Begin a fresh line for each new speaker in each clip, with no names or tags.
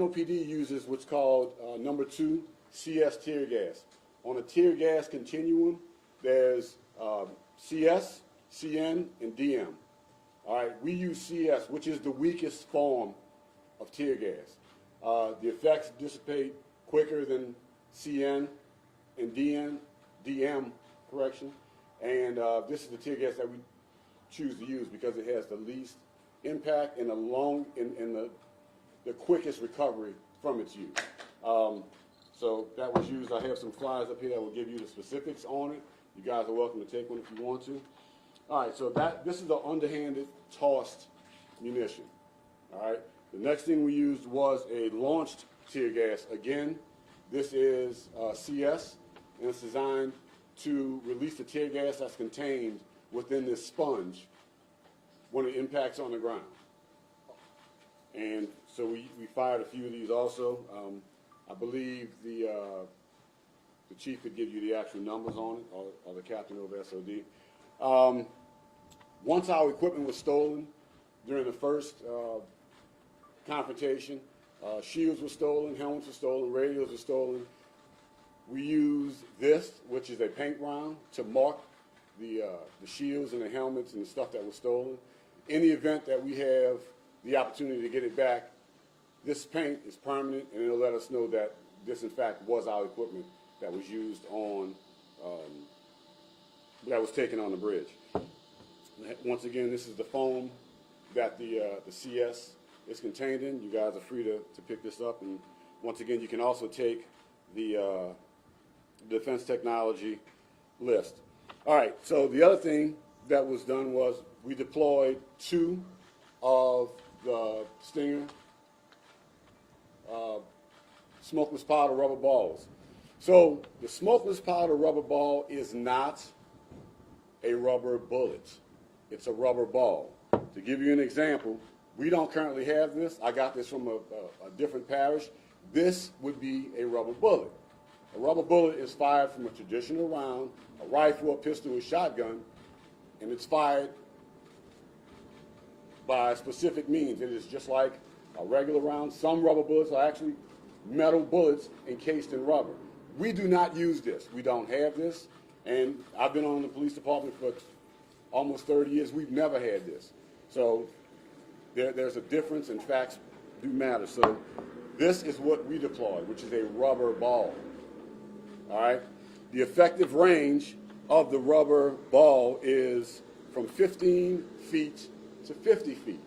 NOPD uses what's called number 2 CS tear gas. On a tear gas continuum, there's CS, CN, and DM. All right, we use CS, which is the weakest form of tear gas. The effects dissipate quicker than CN and DM, correction. And this is the tear gas that we choose to use because it has the least impact and the quickest recovery from its use. So that was used. I have some flyers up here that will give you the specifics on it. You guys are welcome to take one if you want to. All right, so this is the underhanded tossed munition. All right, the next thing we used was a launched tear gas. Again, this is CS, and it's designed to release the tear gas that's contained within this sponge when it impacts on the ground. And so we fired a few of these also. I believe the chief could give you the actual numbers on it, or the captain over SOD. Once our equipment was stolen during the first confrontation, shields were stolen, helmets were stolen, radios were stolen. We used this, which is a paint round, to mark the shields and the helmets and the stuff that was stolen. In the event that we have the opportunity to get it back, this paint is permanent, and it'll let us know that this, in fact, was our equipment that was used on, that was taken on the bridge. Once again, this is the foam that the CS is contained in. You guys are free to pick this up, and once again, you can also take the defense technology list. All right, so the other thing that was done was we deployed 2 of the Stinger smokeless powder rubber balls. So the smokeless powder rubber ball is not a rubber bullet. It's a rubber ball. To give you an example, we don't currently have this. I got this from a different parish. This would be a rubber bullet. A rubber bullet is fired from a traditional round, a rifle, a pistol, a shotgun, and it's fired by specific means. It is just like a regular round. Some rubber bullets are actually metal bullets encased in rubber. We do not use this. We don't have this. And I've been on the police department for almost 30 years. We've never had this. So there's a difference, and facts do matter. So this is what we deployed, which is a rubber ball. All right? The effective range of the rubber ball is from 15 feet to 50 feet.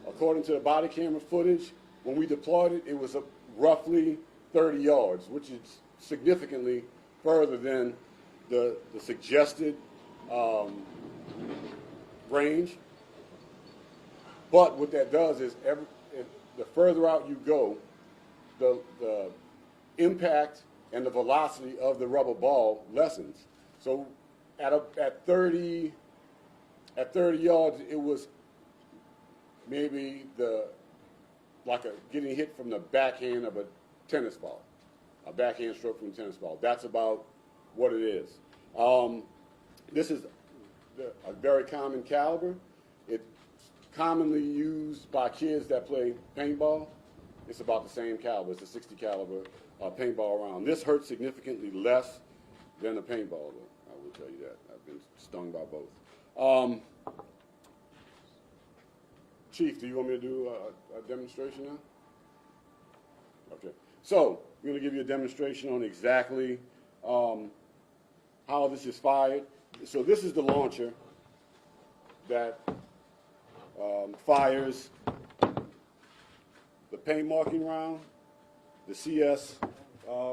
According to the body camera footage, when we deployed it, it was roughly 30 yards, which is significantly further than the suggested range. But what that does is the further out you go, the impact and the velocity of the rubber ball lessens. So at 30 yards, it was maybe getting hit from the backhand of a tennis ball, a backhand stroke from a tennis ball. That's about what it is. This is a very common caliber. It's commonly used by kids that play paintball. It's about the same caliber. It's a 60 caliber paintball round. This hurts significantly less than a paintball, though. I will tell you that. I've been stung by both. Chief, do you want me to do a demonstration now? Okay. So we're going to give you a demonstration on exactly how this is fired. So this is the launcher that fires the paint marking round, the CS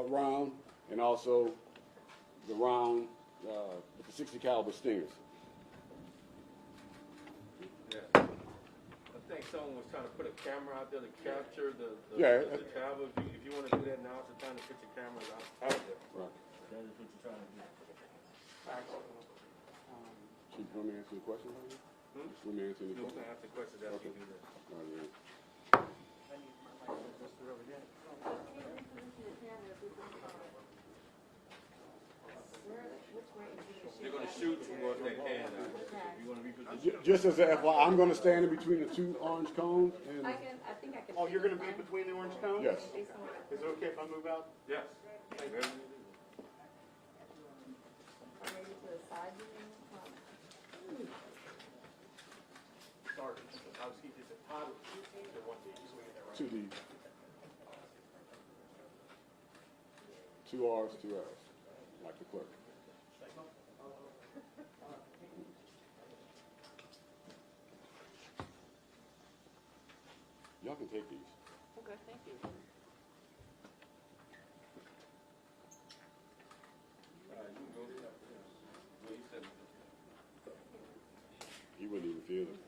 round, and also the round with the 60 caliber Stingers.
Yeah. I think someone was trying to put a camera out there to capture the caliber. If you want to do that, now it's the time to put your cameras out there.
Right.
That is what you're trying to do.
Chief, you want me to answer the question? You want me to answer the question?
You can ask the question after you do that.
All right,
They're going to shoot towards that can. You want to reposition?
Just as a FYI, I'm going to stand in between the 2 orange cones. And
I think think I can.
Oh, you're gonna be between the orange cones?
Yes.
Is it okay if I move out?
Yes.
Maybe to the side, you mean?
Sorry, I was keeping it Todd with 2 T's or 1 T, just so we get that right.
2 D's. 2 R's, 2 L's, like the clerk. Y'all can take these.
Okay, thank you.
He wouldn't even feel it.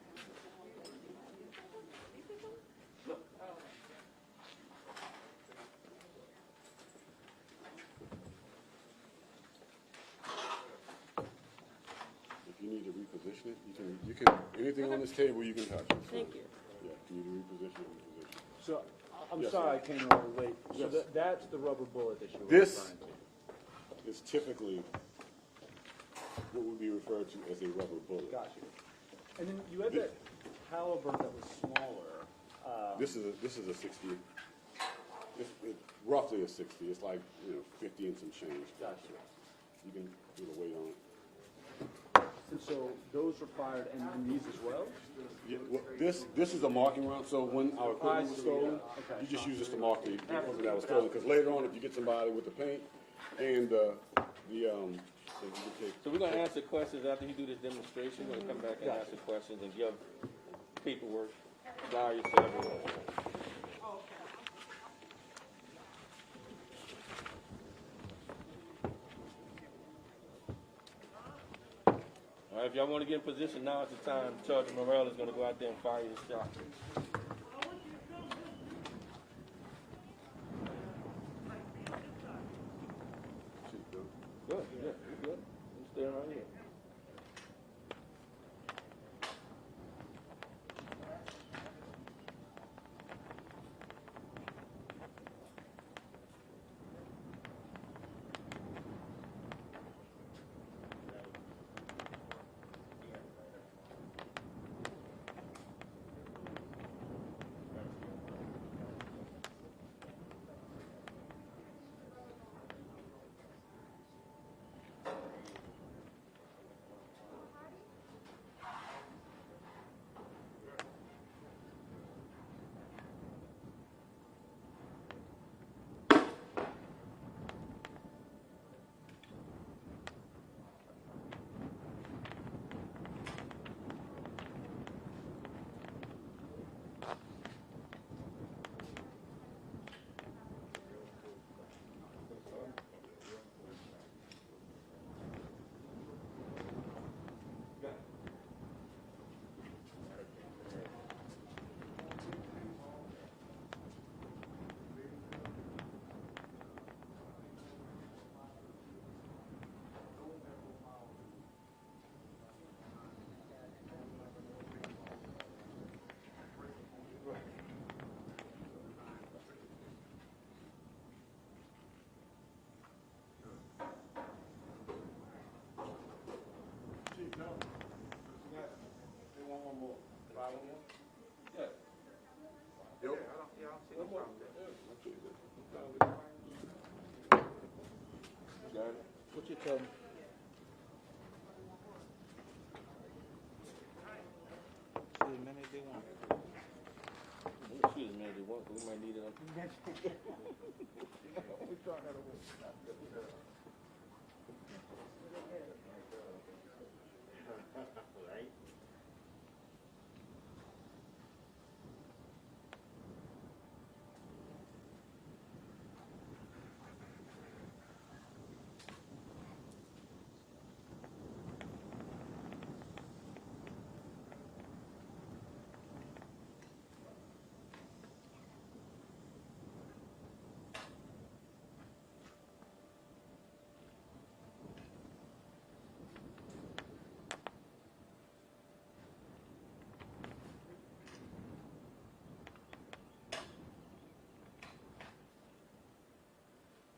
If you need to reposition it, you can anything on this table you can touch.
Thank you.
Yeah, if you need to reposition it, reposition.
So, I'm
Yes,
sorry I
sir.
came a little late. So
Yes.
that's the rubber bullet that you were
This
referring to.
is typically what would be referred to as a rubber bullet.
Got you. And then you had that caliber that was smaller.
This is a 60. It's roughly a 60. It's like 50 and some change.
Got you.
You can do the weight on it.
And so those required, and these as well?
Yeah, well, this is a marking round. So when our equipment was stolen,
Okay.
you just use this to mark the equipment that was stolen. Because later on, if you get somebody with the paint and so you can take.
So we're gonna answer questions after you do this demonstration. We're gonna come back and answer questions and give paperwork, flyers to everyone. All right, if y'all want to get in position, now is the time. Todd Morrell is gonna go out there and fire his shot. Good, good, good. I'm staying right here.
What's your term?
We'll shoot as many as they want, but we might need it on.
Right?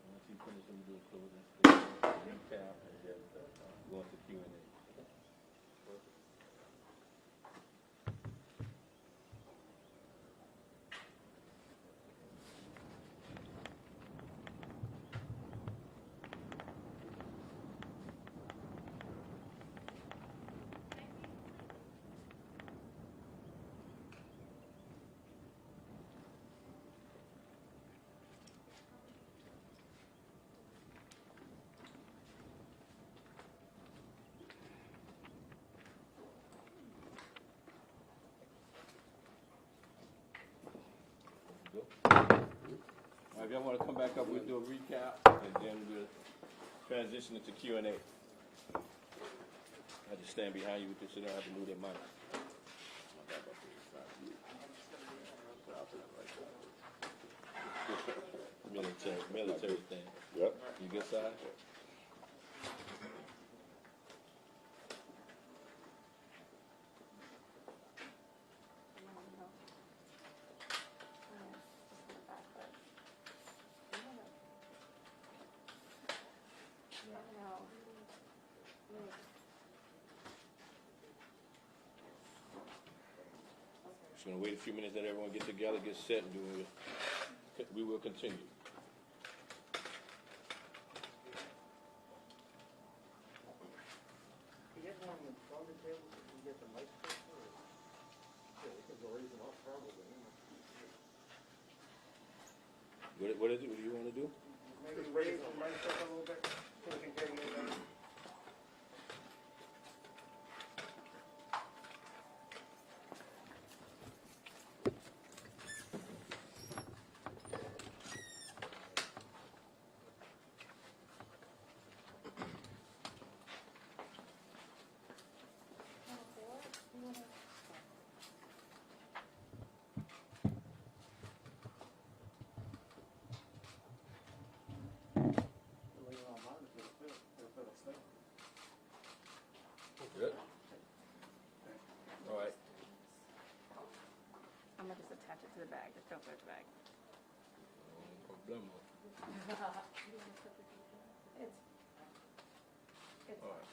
Once he finishes, let me do a closing statement, recap, and then go into Q&A. y'all want to come back up, we'll do a recap, and then we'll transition into Q&A. I just stand behind you with this so they don't have to move their mic. Military thing.
Yep.
You good side? Just gonna wait a few minutes, let everyone get together, get set, and we will continue. What is it? What do you want to do?
Maybe raise the mic up a little bit so we can hear you better.
Good. All right.
I'm gonna just attach it to the bag, just don't throw it in the bag.
No problemo.
It's
All right.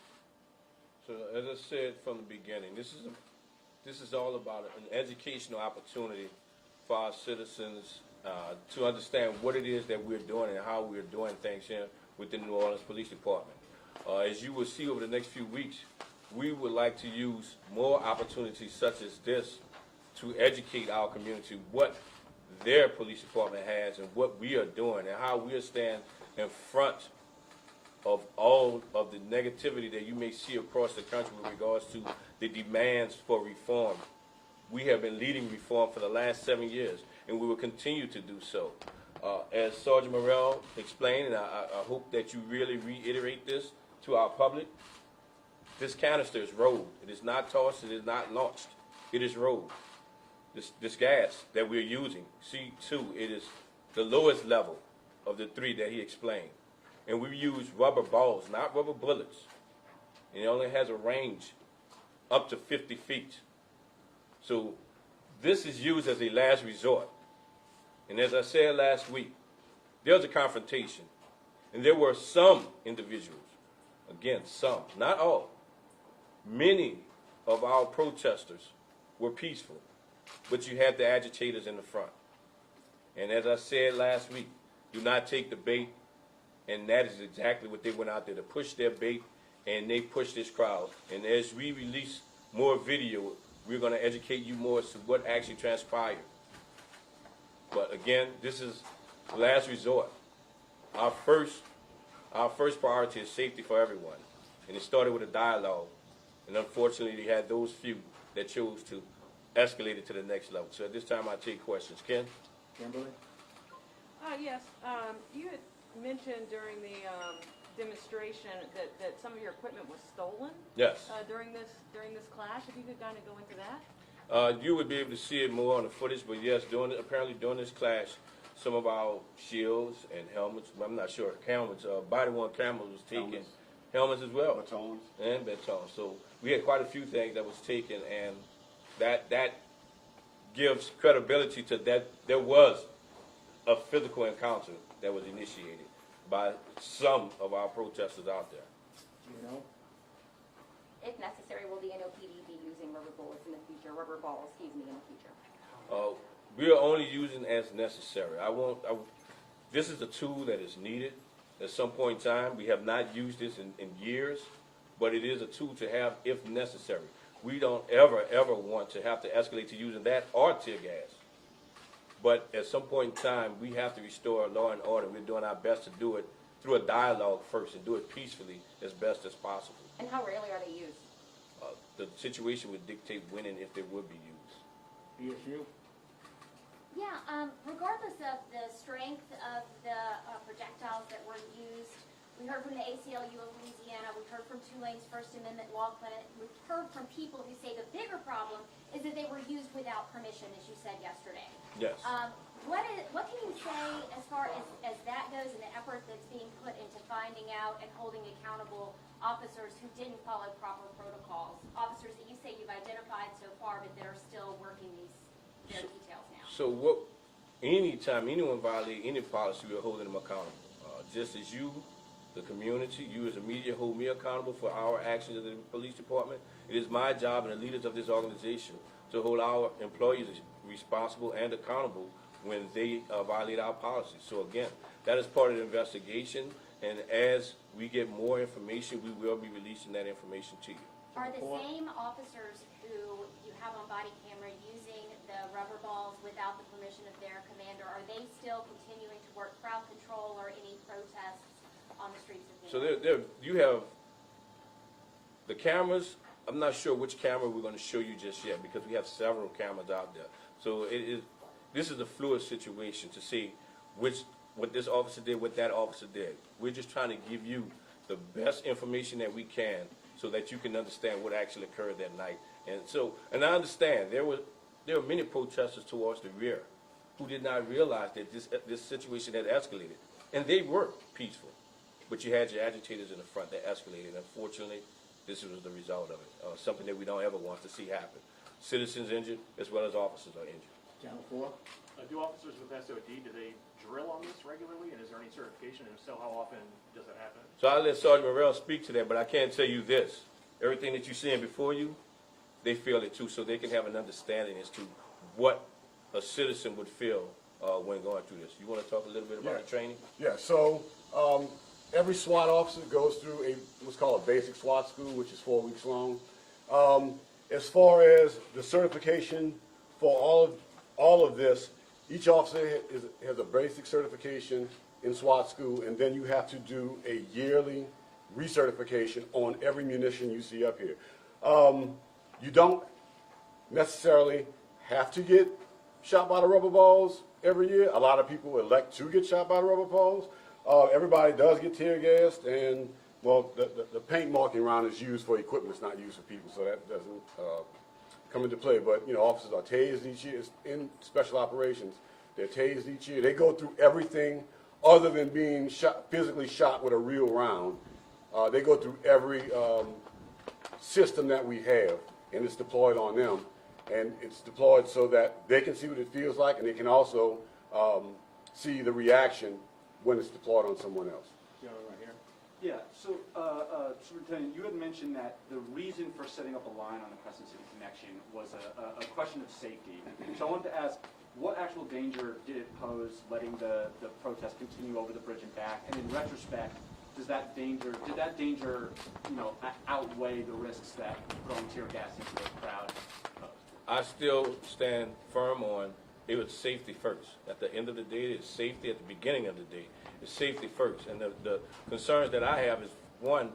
So as I said from the beginning, this is all about an educational opportunity for our citizens to understand what it is that we're doing and how we're doing things here within the New Orleans Police Department. As you will see over the next few weeks, we would like to use more opportunities such as this to educate our community what their police department has and what we are doing and how we are standing in front of all of the negativity that you may see across the country with regards to the demands for reform. We have been leading reform for the last 7 years, and we will continue to do so. As Sergeant Morrell explained, and I hope that you really reiterate this to our public, this canister is rolled. It is not tossed. It is not launched. It is rolled. This gas that we're using, C2, it is the lowest level of the three that he explained. And we use rubber balls, not rubber bullets. And it only has a range up to 50 feet. So this is used as a last resort. And as I said last week, there was a confrontation. And there were some individuals, again, some, not all, many of our protesters were peaceful, but you had the agitators in the front. And as I said last week, do not take the bait, and that is exactly what they went out there to push their bait, and they pushed this crowd. And as we release more video, we're going to educate you more as to what actually transpired. But again, this is the last resort. Our first priority is safety for everyone. And it started with a dialogue. And unfortunately, they had those few that chose to escalate it to the next level. So at this time, I take questions. Ken?
Kimberly?
Yes, you had mentioned during the demonstration that some of your equipment was stolen.
Yes.
During this clash. If you could kind of go into that.
You would be able to see it more on the footage, but yes, apparently during this clash, some of our shields and helmets, well, I'm not sure, helmets, body-worn cameras was taken. Helmets as well.
Batons.
And batons. So we had quite a few things that was taken, and that gives credibility to that there was a physical encounter that was initiated by some of our protesters out there.
You know?
If necessary, will the NOPD be using rubber bullets in the future, rubber balls, in the future?
We are only using as necessary. This is a tool that is needed at some point in time. We have not used this in years, but it is a tool to have if necessary. We don't ever want to have to escalate to using that or tear gas. But at some point in time, we have to restore law and order. We're doing our best to do it through a dialogue first and do it peacefully as best as possible.
And how rarely are they used?
The situation would dictate when and if they would be used.
BSU?
Yeah, regardless of the strength of We heard from the ACLU of Louisiana. We've heard from Tulane's First Amendment Law Clinic. We've heard from people who say the bigger problem is that they were used without permission, as you said yesterday.
Yes.
What can you say as far as that goes and the effort that's being put into finding out and holding accountable officers who didn't follow proper protocols? Officers that you say you've identified so far, but that are still working their details now.
So anytime anyone violates any policy, we're holding them accountable. Just as you, the community, you as a media hold me accountable for our actions as the police department, it is my job and the leaders of this organization to hold our employees responsible and accountable when they violate our policies. So again, that is part of the investigation, and as we get more information, we will be releasing that information to you.
Are the same officers who you have on body camera using the rubber balls without the permission of their commander, are they still continuing to work crowd control or any protests on the streets of Minneapolis?
So you have the cameras. I'm not sure which camera we're going to show you just yet because we have several cameras out there. So this is a fluid situation to see what this officer did, what that officer did. We're just trying to give you the best information that we can so that you can understand what actually occurred that night. And I understand there were many protesters towards the rear who did not realize that this situation had escalated, and they were peaceful. But you had your agitators in the front that escalated. Unfortunately, this was the result of it. Something that we don't ever want to see happen. Citizens injured as well as officers are injured.
Channel 4.
Do officers with SOD, do they drill on this regularly, and is there any certification, and if so, how often does that happen?
So I'll let Sergeant Morrell speak to that, but I can tell you this. Everything that you're seeing before you, they feel it too, so they can have an understanding as to what a citizen would feel when going through this. You want to talk a little bit about the training?
Yeah, so every SWAT officer goes through what's called a basic SWAT school, which is 4 weeks long. As far as the certification for all of this, each officer has a basic certification in SWAT school, and then you have to do a yearly recertification on every munition you see up here. You don't necessarily have to get shot by the rubber balls every year. A lot of people elect to get shot by the rubber balls. Everybody does get tear gassed, and well, the paint marking round is used for equipment. It's not used for people, so that doesn't come into play. But you know, officers are tased each year. It's in special operations. They're tased each year. They go through everything other than being physically shot with a real round. They go through every system that we have, and it's deployed on them. And it's deployed so that they can see what it feels like, and they can also see the reaction when it's deployed on someone else.
Gentleman right here. Yeah, so Superintendent, you had mentioned that the reason for setting up a line on the Crescent City Connection was a question of safety. So I wanted to ask, what actual danger did it pose letting the protest continue over the bridge and back? And in retrospect, did that danger, you know, outweigh the risks that throwing tear gas into the crowd posed?
I still stand firm on it was safety first. At the end of the day, it's safety. At the beginning of the day, it's safety first. And the concerns that I have is, one,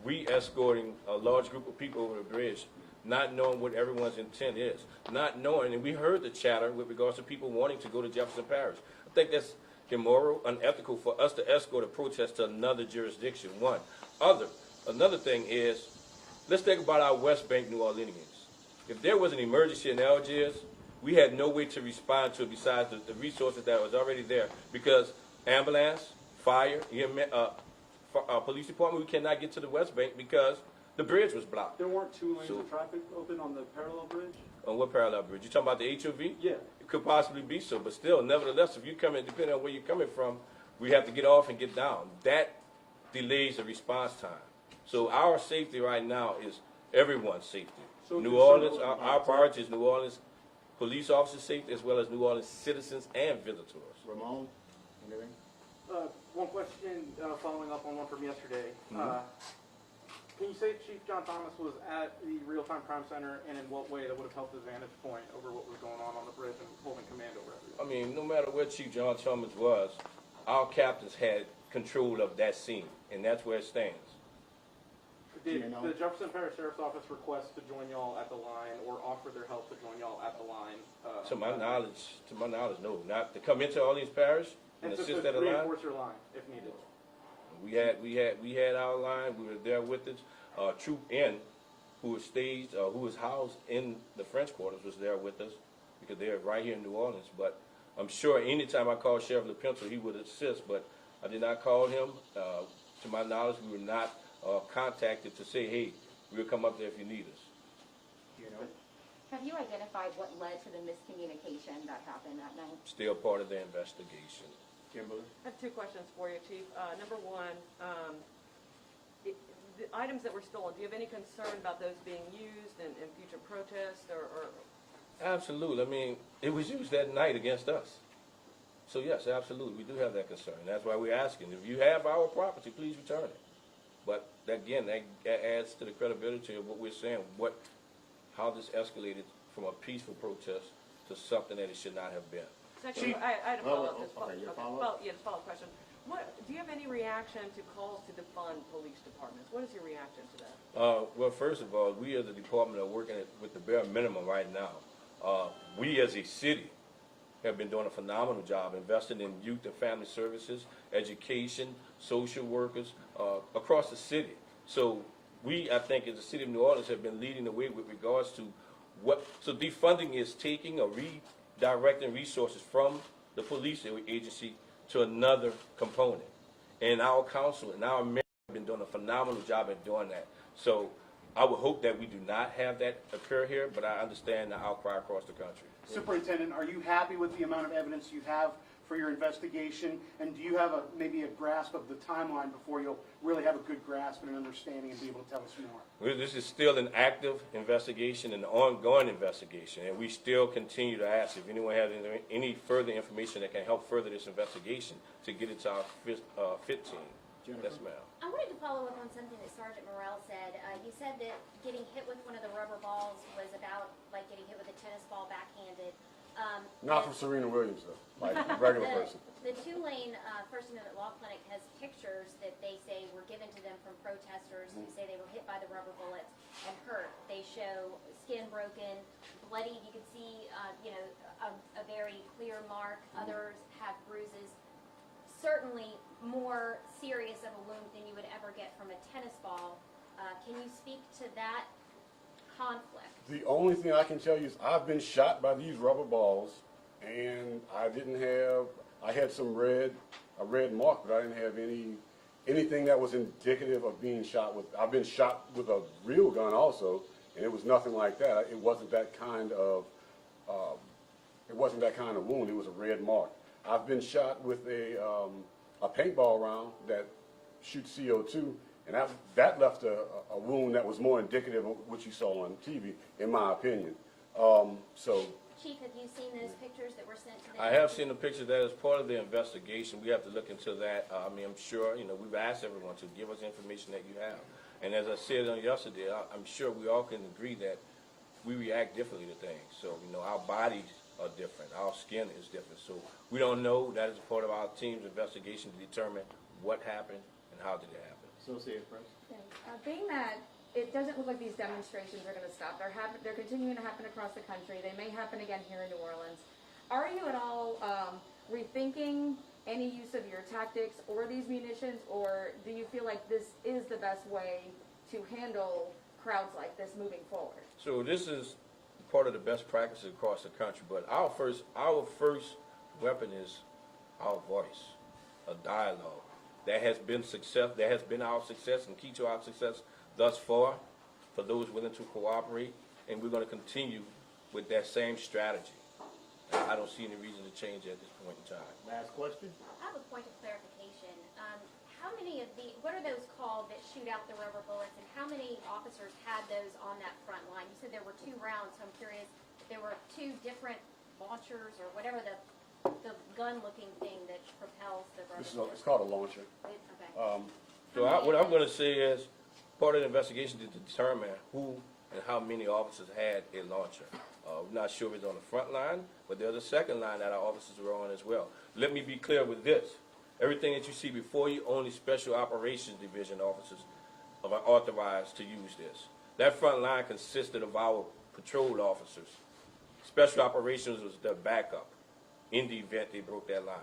we escorting a large group of people over the bridge, not knowing what everyone's intent is, not knowing, and we heard the chatter with regards to people wanting to go to Jefferson Parish. I think that's immoral, unethical for us to escort a protest to another jurisdiction, one. Another thing is, let's think about our West Bank New Orleanians. If there was an emergency in Algiers, we had no way to respond to it besides the resources that was already there, because ambulance, fire, police department, we cannot get to the West Bank because the bridge was blocked.
There weren't 2 lanes of traffic open on the parallel bridge?
On what parallel bridge? You talking about the HOV?
Yeah.
It could possibly be so, but still, nevertheless, if you come in, depending on where you're coming from, we have to get off and get down. That delays the response time. So our safety right now is everyone's safety.
So
New Orleans, our priority is New Orleans police officers' safety as well as New Orleans citizens and visitors.
Ramon, anything?
One question following up on one from yesterday.
Mm-hmm.
Can you say Chief John Thomas was at the real-time crime center, and in what way that would have helped his vantage point over what was going on the bridge and holding command over everything?
I mean, no matter where Chief John Thomas was, our captains had control of that scene, and that's where it stands.
Did the Jefferson Parish Sheriff's Office request to join y'all at the line, or offer their help to join y'all at the line?
To my knowledge, no. Not to come into Orleans Parish and
and
assist
to
at a line.
reinforce your line if needed.
We had our line. We were there with us. Troop N, who was staged, who was housed in the French quarters, was there with us because they're right here in New Orleans. But I'm sure anytime I called Sheriff LaPencil, he would assist. But I did not call him. To my knowledge, we were not contacted to say, hey, we'll come up there if you need us.
You know?
Have you identified what led to the miscommunication that happened that night?
Still part of the investigation.
Kimberly?
I have two questions for you, Chief. Number one, the items that were stolen, do you have any concern about those being used in future protests or?
Absolutely. I mean, it was used that night against us. So yes, absolutely, we do have that concern. That's why we're asking, if you have our property, please return it. But again, that adds to the credibility of what we're saying, how this escalated from a peaceful protest to something that it should not have been.
Second, I had a follow-up.
Okay, your follow-up?
Yeah, just follow-up question. Do you have any reaction to calls to defund police departments? What is your reaction to that?
Well, first of all, we as a department are working with the bare minimum right now. We as a city have been doing a phenomenal job investing in youth and family services, education, social workers across the city. So we, I think, as the city of New Orleans, have been leading the way with regards to so defunding is taking or redirecting resources from the police agency to another component. And our council and our mayor have been doing a phenomenal job at doing that. So I would hope that we do not have that occur here, but I understand the outcry across the country.
Superintendent, are you happy with the amount of evidence you have for your investigation? And do you have maybe a grasp of the timeline before you'll really have a good grasp and an understanding and be able to tell us more?
Well, this is still an active investigation, an ongoing investigation, and we still continue to ask if anyone has any further information that can help further this investigation to get it to our fit team.
Jennifer?
Yes, ma'am.
I wanted to follow up on something that Sergeant Morrell said. You said that getting hit with one of the rubber balls was about like getting hit with a tennis ball backhanded.
Not from Serena Williams, though, like a regular person.
The Tulane First Amendment Law Clinic has pictures that they say were given to them from protesters who say they were hit by the rubber bullets and hurt. They show skin broken, bloody. You can see, a very clear mark. Others have bruises. Certainly more serious of a wound than you would ever get from a tennis ball. Can you speak to that conflict?
The only thing I can tell you is I've been shot by these rubber balls, and I had a red mark, but I didn't have anything that was indicative of being shot with. I've been shot with a real gun also, and it was nothing like that. It wasn't that kind of wound. It was a red mark. I've been shot with a paintball round that shoots CO2, and that left a wound that was more indicative of what you saw on TV, in my opinion.
Chief, have you seen those pictures that were sent to them?
I have seen the picture. That is part of the investigation. We have to look into that. I'm sure, we've asked everyone to give us information that you have. And as I said on yesterday, I'm sure we all can agree that we react differently to things. So, our bodies are different. Our skin is different. So we don't know. That is a part of our team's investigation to determine what happened and how did it happen.
Associated Press?
Being that it doesn't look like these demonstrations are going to stop. They're continuing to happen across the country. They may happen again here in New Orleans. Are you at all rethinking any use of your tactics or these munitions, or do you feel like this is the best way to handle crowds like this moving forward?
So this is part of the best practices across the country, but our first weapon is our voice, a dialogue. That has been success. That has been our success and key to our success thus far for those willing to cooperate, and we're going to continue with that same strategy. I don't see any reason to change at this point in time.
Last question?
I have a point of clarification. What are those called that shoot out the rubber bullets, and how many officers had those on that front line? You said there were 2 rounds, so I'm curious if there were 2 different launchers or whatever the gun-looking thing that propels the rubber bullets.
It's called a launcher.
Okay.
So what I'm going to say is part of the investigation to determine who and how many officers had a launcher. We're not sure if it's on the front line, but there's a second line that our officers were on as well. Let me be clear with this. Everything that you see before you, only Special Operations Division officers are authorized to use this. That front line consisted of our patrol officers. Special Operations was their backup in the event they broke that line.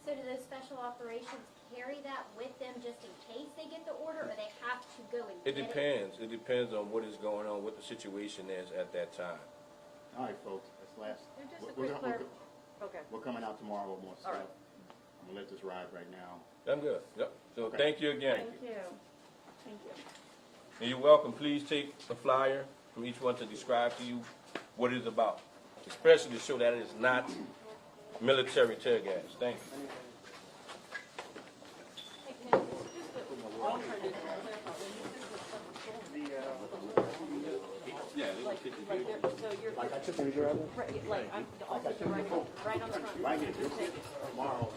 So do those special operations carry that with them just in case they get the order, or they have to go and
It
get it?
depends. It depends on what is going on, what the situation is at that time.
All right, folks, that's last.
And just a
we're
quick
gonna-
Okay.
We're coming out tomorrow with more
All
stuff.
right.
I'm gonna let this ride right now.
I'm good. Yep. So
Okay.
thank you again.
Thank you. Thank you.
And you're welcome. Please take a flyer from each one to describe to you what it's about, especially to show that it is not military tear gas. Thank you.
Like I took picture of it? Right, like, I'm, the officer right on the front.
Right here, tomorrow.